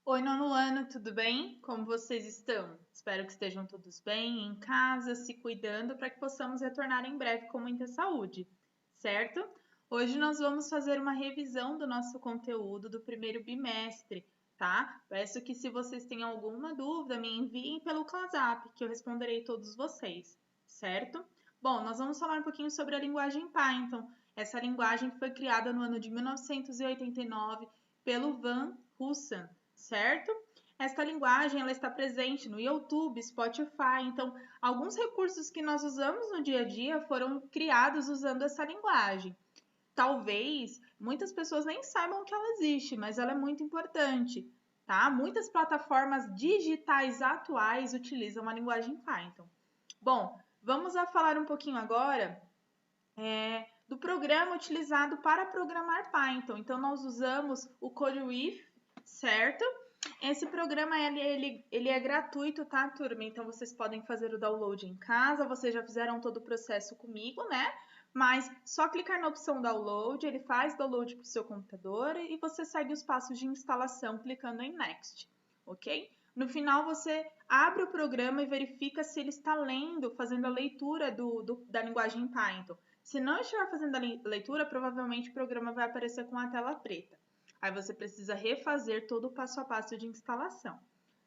Oi, nono ano, tudo bem? Como vocês estão? Espero que estejam todos bem, em casa, se cuidando, para que possamos retornar em breve com muita saúde, certo? Hoje nós vamos fazer uma revisão do nosso conteúdo do primeiro bimestre, tá? Peço que se vocês têm alguma dúvida, me enviem pelo WhatsApp, que eu responderei todos vocês, certo? Bom, nós vamos falar um pouquinho sobre a linguagem Python, essa linguagem que foi criada no ano de 1989 pelo Van Hoosen, certo? Esta linguagem ela está presente no YouTube, Spotify, então alguns recursos que nós usamos no dia a dia foram criados usando essa linguagem. Talvez muitas pessoas nem saibam que ela existe, mas ela é muito importante, tá? Muitas plataformas digitais atuais utilizam a linguagem Python. Bom, vamos a falar um pouquinho agora do programa utilizado para programar Python. Então, nós usamos o CodeWith, certo? Esse programa ele é gratuito, tá, turma? Então vocês podem fazer o download em casa. Vocês já fizeram todo o processo comigo, né? Mas só clicar na opção download, ele faz download para o seu computador e você segue os passos de instalação clicando em Next, ok? No final você abre o programa e verifica se ele está lendo, fazendo a leitura da linguagem Python. Se não estiver fazendo a leitura, provavelmente o programa vai aparecer com a tela preta. Aí você precisa refazer todo o passo a passo de instalação,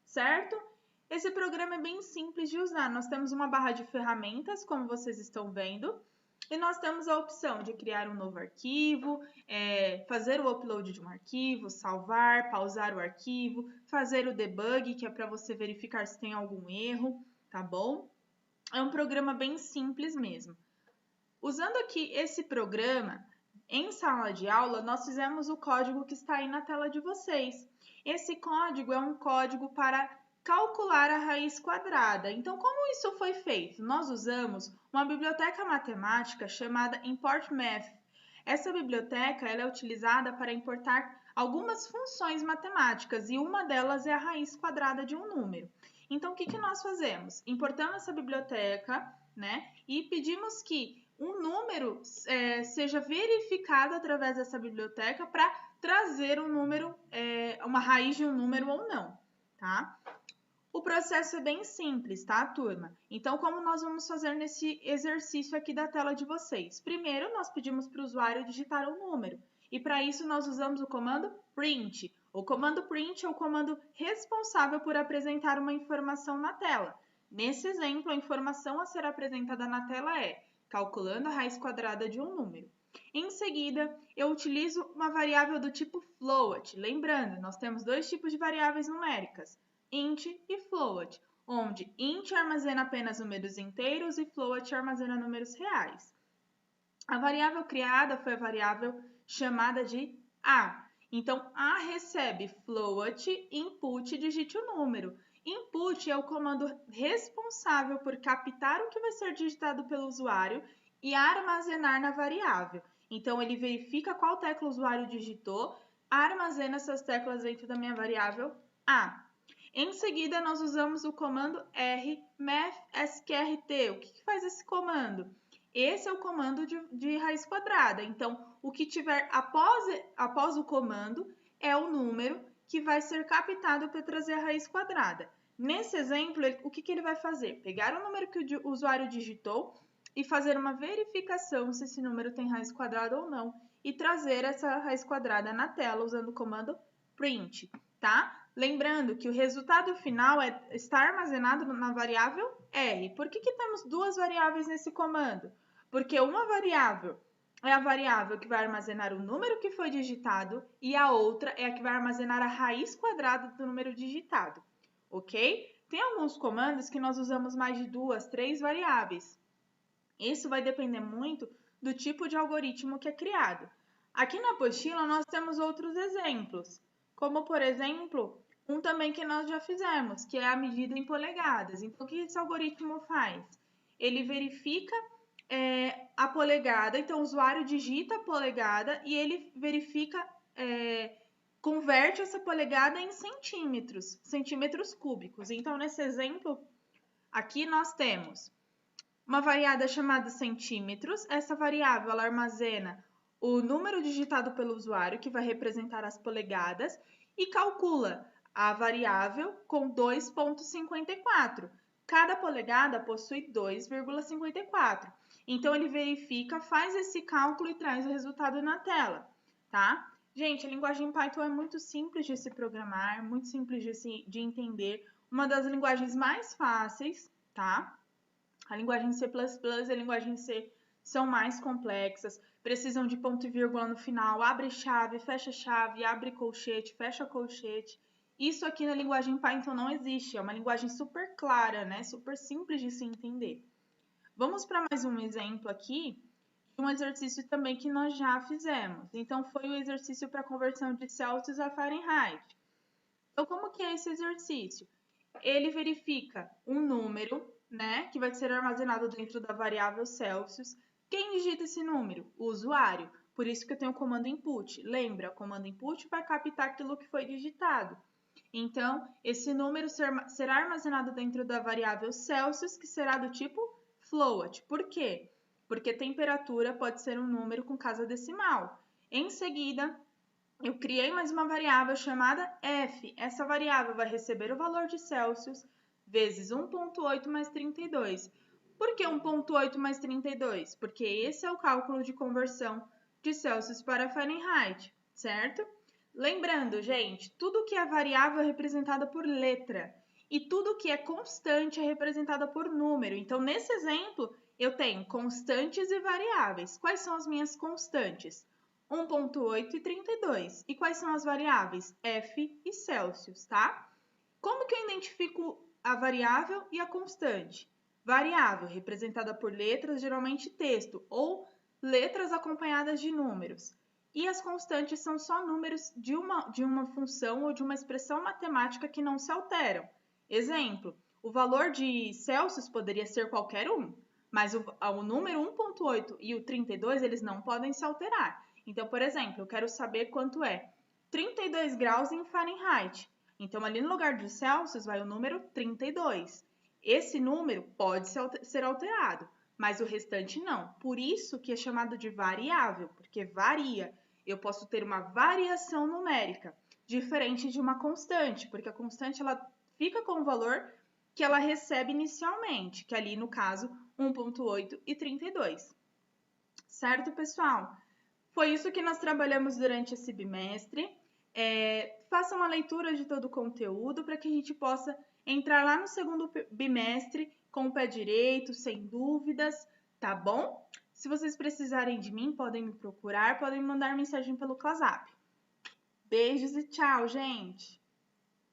certo? Esse programa é bem simples de usar. Nós temos uma barra de ferramentas, como vocês estão vendo, e nós temos a opção de criar um novo arquivo, fazer o upload de um arquivo, salvar, pausar o arquivo, fazer o debug, que é para você verificar se tem algum erro, tá bom? É um programa bem simples mesmo. Usando aqui esse programa, em sala de aula, nós fizemos o código que está aí na tela de vocês. Esse código é um código para calcular a raiz quadrada. Então, como isso foi feito? Nós usamos uma biblioteca matemática chamada ImportMath. Essa biblioteca ela é utilizada para importar algumas funções matemáticas e uma delas é a raiz quadrada de um número. Então, o que nós fazemos? Importamos essa biblioteca, né, e pedimos que um número seja verificado através dessa biblioteca para trazer um número, uma raiz de um número ou não, tá? O processo é bem simples, tá, turma? Então, como nós vamos fazer nesse exercício aqui da tela de vocês? Primeiro, nós pedimos para o usuário digitar um número. E para isso, nós usamos o comando print. O comando print é o comando responsável por apresentar uma informação na tela. Nesse exemplo, a informação a ser apresentada na tela é calculando a raiz quadrada de um número. Em seguida, eu utilizo uma variável do tipo float. Lembrando, nós temos dois tipos de variáveis numéricas, int e float, onde int armazena apenas números inteiros e float armazena números reais. A variável criada foi a variável chamada de a. Então, a recebe float, input, digite o número. Input é o comando responsável por captar o que vai ser digitado pelo usuário e armazenar na variável. Então, ele verifica qual tecla o usuário digitou, armazena essas teclas dentro da minha variável a. Em seguida, nós usamos o comando R mathsqrt. O que faz esse comando? Esse é o comando de raiz quadrada. Então, o que tiver após o comando é o número que vai ser captado para trazer a raiz quadrada. Nesse exemplo, o que ele vai fazer? Pegar o número que o usuário digitou e fazer uma verificação se esse número tem raiz quadrada ou não e trazer essa raiz quadrada na tela usando o comando print, tá? Lembrando que o resultado final está armazenado na variável R. Por que temos duas variáveis nesse comando? Porque uma variável é a variável que vai armazenar o número que foi digitado e a outra é a que vai armazenar a raiz quadrada do número digitado, ok? Tem alguns comandos que nós usamos mais de duas, três variáveis. Isso vai depender muito do tipo de algoritmo que é criado. Aqui na apostila nós temos outros exemplos, como por exemplo, um também que nós já fizemos, que é a medida em polegadas. Então, o que esse algoritmo faz? Ele verifica a polegada, então o usuário digita a polegada e ele verifica, converte essa polegada em centímetros cúbicos. Então, nesse exemplo, aqui nós temos uma variável chamada centímetros. Essa variável ela armazena o número digitado pelo usuário, que vai representar as polegadas, e calcula a variável com 2,54. Cada polegada possui 2,54. Então, ele verifica, faz esse cálculo e traz o resultado na tela, tá? Gente, a linguagem Python é muito simples de se programar, muito simples de entender. Uma das linguagens mais fáceis, tá? A linguagem C++ e a linguagem C são mais complexas, precisam de ponto e vírgula no final, abre chave, abre colchete, fecha colchete. Isso aqui na linguagem Python não existe, é uma linguagem super clara, né? Super simples de se entender. Vamos para mais um exemplo aqui, de um exercício também que nós já fizemos. Então, foi o exercício para conversão de Celsius a Fahrenheit. Então, como que é esse exercício? Ele verifica um número, né, que vai ser armazenado dentro da variável Celsius. Quem digita esse número? O usuário. Por isso que eu tenho o comando input. Lembra, o comando input vai captar aquilo que foi digitado. Então, esse número será armazenado dentro da variável Celsius, que será do tipo float. Por quê? Porque temperatura pode ser um número com casa decimal. Em seguida, eu criei mais uma variável chamada f. Essa variável vai receber o valor de Celsius vezes 1,8 mais 32. Por que 1,8 mais 32? Porque esse é o cálculo de conversão de Celsius para Fahrenheit, certo? Lembrando, gente, tudo que é variável é representada por letra e tudo que é constante é representada por número. Então, nesse exemplo, eu tenho constantes e variáveis. Quais são as minhas constantes? 1,8 e 32. E quais são as variáveis? F e Celsius, tá? Como que eu identifico a variável e a constante? Variável, representada por letras, geralmente texto, ou letras acompanhadas de números. E as constantes são só números de uma função ou de uma expressão matemática que não se alteram. Exemplo, o valor de Celsius poderia ser qualquer um, mas o número 1,8 e o 32, eles não podem se alterar. Então, por exemplo, eu quero saber quanto é 32 graus em Fahrenheit. Então, ali no lugar de Celsius vai o número 32. Esse número pode ser alterado, mas o restante não. Por isso que é chamado de variável, porque varia. Eu posso ter uma variação numérica, diferente de uma constante, porque a constante ela fica com o valor que ela recebe inicialmente, que ali no caso 1,8 e 32. Certo, pessoal? Foi isso que nós trabalhamos durante esse bimestre. Façam a leitura de todo o conteúdo para que a gente possa entrar lá no segundo bimestre com o pé direito, sem dúvidas, tá bom? Se vocês precisarem de mim, podem me procurar, podem me mandar mensagem pelo WhatsApp. Beijos e tchau, gente!